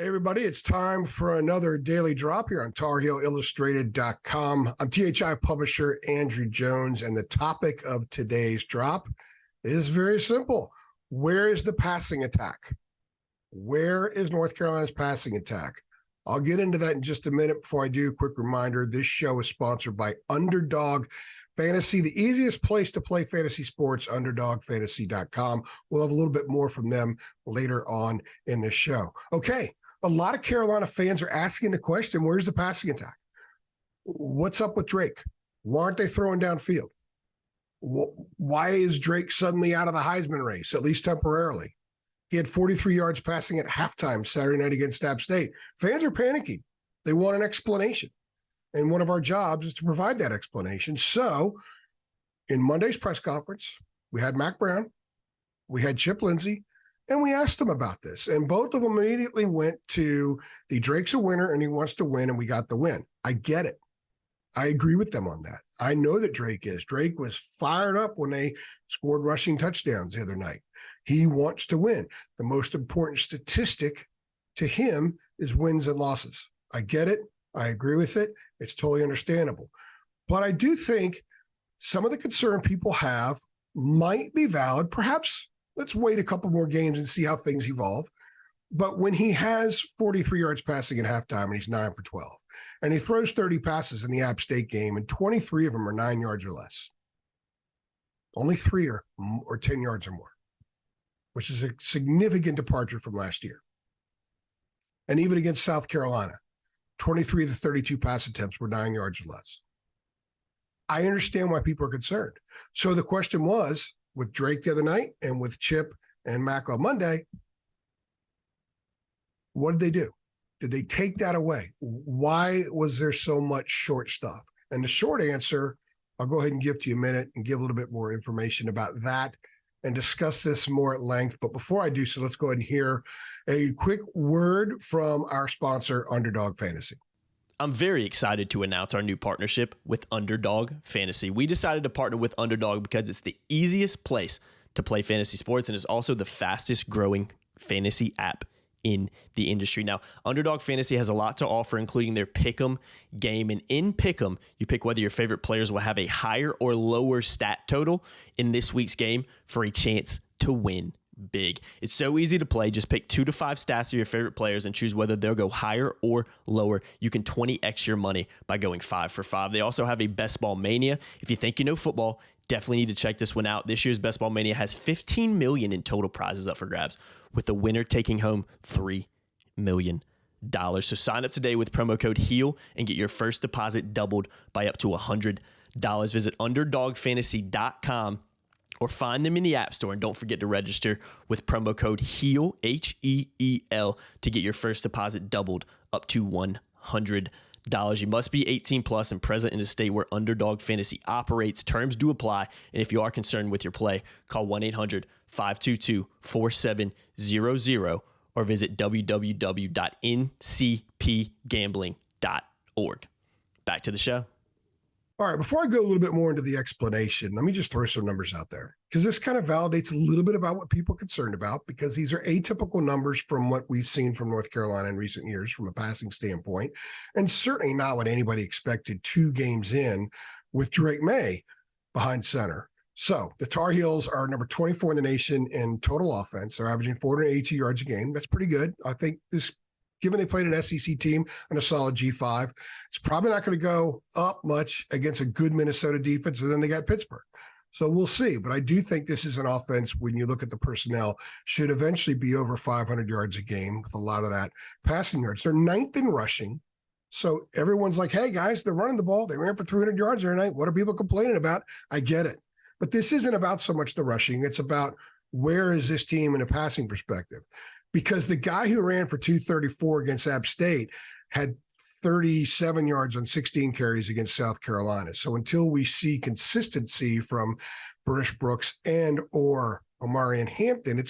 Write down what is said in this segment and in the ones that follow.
Hey everybody, it's time for another daily drop here on TarHeelIllustrated.com. I'm THI publisher Andrew Jones, and the topic of today's drop is very simple. Where is the passing attack? Where is North Carolina's passing attack? I'll get into that in just a minute. Before I do, a quick reminder, this show is sponsored by Underdog Fantasy, the easiest place to play fantasy sports, UnderdogFantasy.com. We'll have a little bit more from them later on in this show. Okay. A lot of Carolina fans are asking the question, where's the passing attack? What's up with Drake? Why aren't they throwing downfield? Why is Drake suddenly out of the Heisman race, at least temporarily? He had 43 yards passing at halftime Saturday night against App State. Fans are panicking. They want an explanation. And one of our jobs is to provide that explanation. So in Monday's press conference, we had Mack Brown, we had Chip Lindsey, and we asked them about this, and both of them immediately went to the Drake's a winner and he wants to win, and we got the win. I get it. I agree with them on that. I know that Drake is. Drake was fired up when they scored rushing touchdowns the other night. He wants to win. The most important statistic to him is wins and losses. I get it. I agree with it. It's totally understandable. But I do think some of the concern people have might be valid. Perhaps let's wait a couple more games and see how things evolve. But when he has 43 yards passing at halftime and he's 9 for 12, and he throws 30 passes in the App State game, and 23 of them are 9 yards or less, only 3 or 10 yards or more, which is a significant departure from last year. And even against South Carolina, 23 of the 32 pass attempts were 9 yards or less. I understand why people are concerned. So the question was, with Drake the other night and with Chip and Mack on Monday, what did they do? Did they take that away? Why was there so much short stuff? And the short answer, I'll go ahead and give to you a minute and give a little bit more information about that and discuss this more at length. But before I do so, let's go ahead and hear a quick word from our sponsor, Underdog Fantasy. I'm very excited to announce our new partnership with Underdog Fantasy. We decided to partner with Underdog because it's the easiest place to play fantasy sports, and it's also the fastest growing fantasy app in the industry. Now, Underdog Fantasy has a lot to offer, including their Pick'em game. And in Pick'em, you pick whether your favorite players will have a higher or lower stat total in this week's game for a chance to win big. It's so easy to play. Just pick 2 to 5 stats of your favorite players and choose whether they'll go higher or lower. You can 20x your money by going 5 for 5. They also have a Best Ball Mania. If you think you know football, definitely need to check this one out. This year's Best Ball Mania has $15 million in total prizes up for grabs, with the winner taking home $3 million. So sign up today with promo code HEAL and get your first deposit doubled by up to $100. Visit UnderdogFantasy.com or find them in the App Store. And don't forget to register with promo code HEAL, HEEL, to get your first deposit doubled up to $100. You must be 18 plus and present in a state where Underdog Fantasy operates. Terms do apply. And if you are concerned with your play, call 1-800-522-4700 or visit www.ncpgambling.org. Back to the show. All right, before I go a little bit more into the explanation, let me just throw some numbers out there, because this kind of validates a little bit about what people are concerned about, because these are atypical numbers from what we've seen from North Carolina in recent years from a passing standpoint, and certainly not what anybody expected 2 games in with Drake May behind center. So the Tar Heels are number 24 in the nation in total offense. They're averaging 482 yards a game. That's pretty good. I think this, given they played an SEC team and a solid G5, it's probably not going to go up much against a good Minnesota defense, and then they got Pittsburgh. So we'll see. But I do think this is an offense, when you look at the personnel, should eventually be over 500 yards a game with a lot of that passing yards. They're 9th in rushing. So everyone's like, hey, guys, they're running the ball. They ran for 300 yards the other night. What are people complaining about? I get it. But this isn't about so much the rushing. It's about where is this team in a passing perspective? Because the guy who ran for 234 against App State had 37 yards on 16 carries against South Carolina. So until we see consistency from British Brooks and or Omarion Hampton,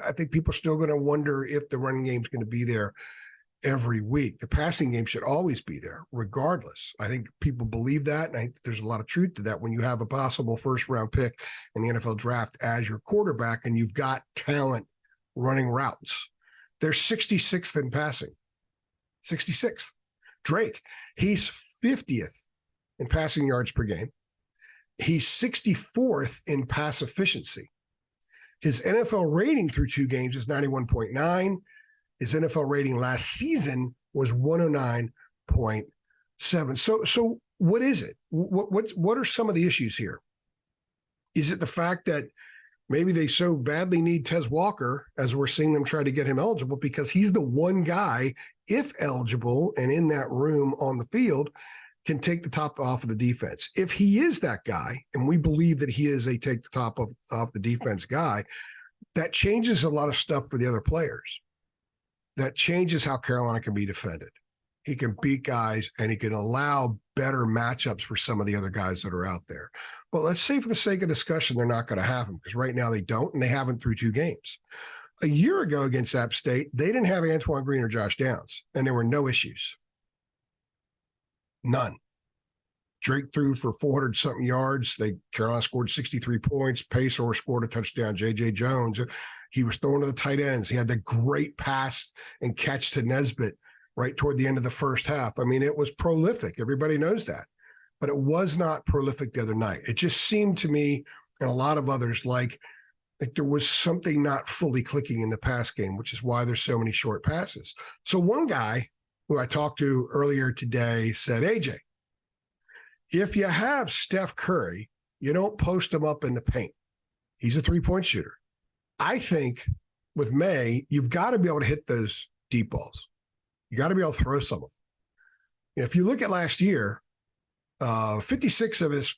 I think people are still going to wonder if the running game is going to be there every week. The passing game should always be there, regardless. I think people believe that, and I think there's a lot of truth to that when you have a possible first-round pick in the NFL draft as your quarterback and you've got talent running routes. They're 66th in passing. 66th. Drake, he's 50th in passing yards per game. He's 64th in pass efficiency. His NFL rating through 2 games is 91.9. His NFL rating last season was 109.7. So what is it? What are some of the issues here? Is it the fact that maybe they so badly need Tez Walker, as we're seeing them try to get him eligible, because he's the one guy, if eligible and in that room on the field, can take the top off of the defense? If he is that guy, and we believe that he is a take the top off the defense guy, that changes a lot of stuff for the other players. That changes how Carolina can be defended. He can beat guys, and he can allow better matchups for some of the other guys that are out there. But let's say for the sake of discussion, they're not going to have him, because right now they don't, and they haven't through 2 games. A year ago against App State, they didn't have Antoine Green or Josh Downs, and there were no issues. None. Drake threw for 400-something yards. Carolina scored 63 points. Pacor scored a touchdown. J.J. Jones, he was throwing to the tight ends. He had the great pass and catch to Nesbitt right toward the end of the first half. I mean, it was prolific. Everybody knows that. But it was not prolific the other night. It just seemed to me, and a lot of others, like there was something not fully clicking in the pass game, which is why there's so many short passes. So one guy who I talked to earlier today said, AJ, if you have Steph Curry, you don't post him up in the paint. He's a 3-point shooter. I think with May, you've got to be able to hit those deep balls. You got to be able to throw some of them. If you look at last year, 56 of his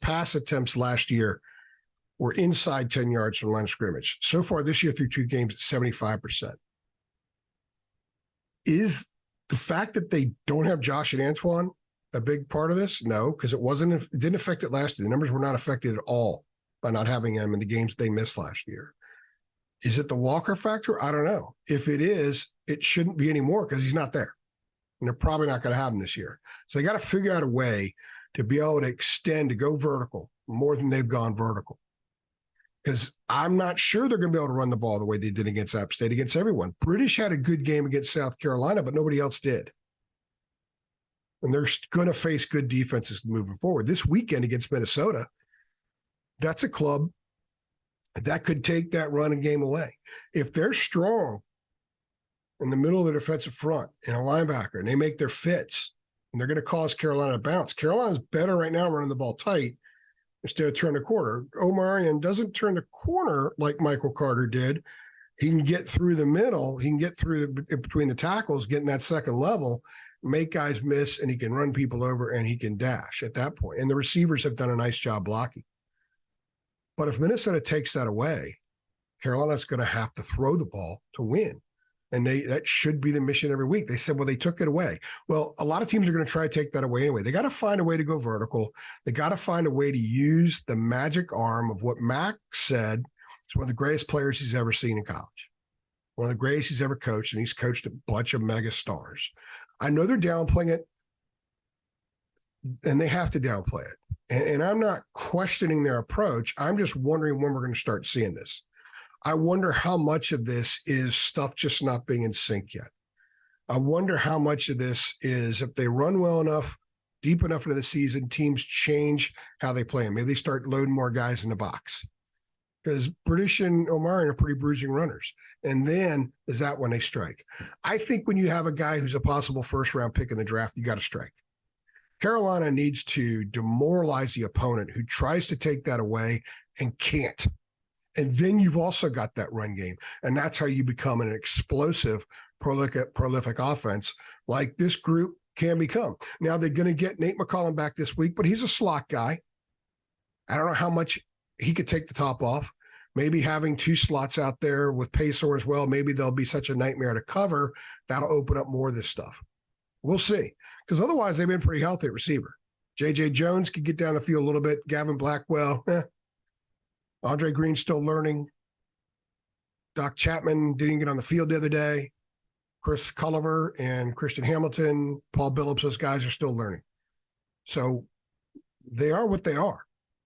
pass attempts last year were inside 10 yards from the line of scrimmage. So far this year through 2 games, it's 75%. Is the fact that they don't have Josh and Antoine a big part of this? No, because it didn't affect it last year. The numbers were not affected at all by not having him in the games they missed last year. Is it the Walker factor? I don't know. If it is, it shouldn't be anymore because he's not there. And they're probably not going to have him this year. So they got to figure out a way to be able to extend, to go vertical more than they've gone vertical. Because I'm not sure they're going to be able to run the ball the way they did against App State, against everyone. British had a good game against South Carolina, but nobody else did. And they're going to face good defenses moving forward. This weekend against Minnesota, that's a club that could take that running game away. If they're strong in the middle of the defensive front and a linebacker, and they make their fits, and they're going to cause Carolina to bounce. Carolina's better right now running the ball tight instead of turn the corner. Omarion doesn't turn the corner like Michael Carter did. He can get through the middle. He can get through between the tackles, get in that second level, make guys miss, and he can run people over, and he can dash at that point. And the receivers have done a nice job blocking. But if Minnesota takes that away, Carolina's going to have to throw the ball to win. And that should be the mission every week. They said, well, they took it away. Well, a lot of teams are going to try to take that away anyway. They got to find a way to go vertical. They got to find a way to use the magic arm of what Mac said. It's one of the greatest players he's ever seen in college. One of the greatest he's ever coached, and he's coached a bunch of mega stars. I know they're downplaying it, and they have to downplay it. And I'm not questioning their approach. I'm just wondering when we're going to start seeing this. I wonder how much of this is stuff just not being in sync yet. I wonder how much of this is, if they run well enough, deep enough into the season, teams change how they play them. Maybe they start loading more guys in the box. Because British and Omarion are pretty bruising runners. And then is that when they strike? I think when you have a guy who's a possible first-round pick in the draft, you got to strike. Carolina needs to demoralize the opponent who tries to take that away and can't. And then you've also got that run game. And that's how you become an explosive, prolific offense like this group can become. Now, they're going to get Nate McCollum back this week, but he's a slot guy. I don't know how much he could take the top off. Maybe having 2 slots out there with Pacor as well, maybe they'll be such a nightmare to cover. That'll open up more of this stuff. We'll see. Because otherwise, they've been pretty healthy at receiver. J.J. Jones could get down the field a little bit. Gavin Blackwell, Andre Green's still learning. Doc Chapman didn't get on the field the other day. Chris Culliver and Christian Hamilton, Paul Billups, those guys are still learning. So they are what they are.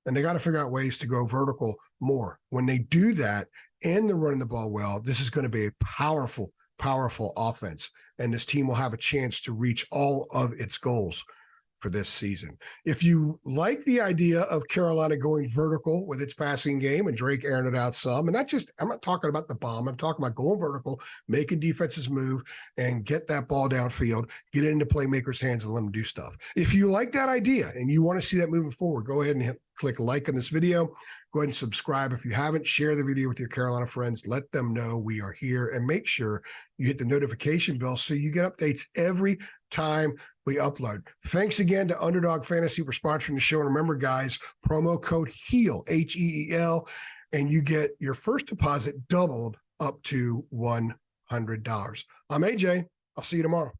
And they got to figure out ways to go vertical more. When they do that, and they're running the ball well, this is going to be a powerful, powerful offense. And this team will have a chance to reach all of its goals for this season. If you like the idea of Carolina going vertical with its passing game and Drake airing it out some, and I'm not talking about the bomb, I'm talking about going vertical, making defenses move and get that ball downfield, get it into playmakers' hands and let them do stuff. If you like that idea and you want to see that moving forward, go ahead and click like on this video. Go ahead and subscribe. If you haven't, share the video with your Carolina friends. Let them know we are here, and make sure you hit the notification bell so you get updates every time we upload. Thanks again to Underdog Fantasy for sponsoring the show. And remember, guys, promo code HEAL, HEEL, and you get your first deposit doubled up to $100. I'm AJ. I'll see you tomorrow.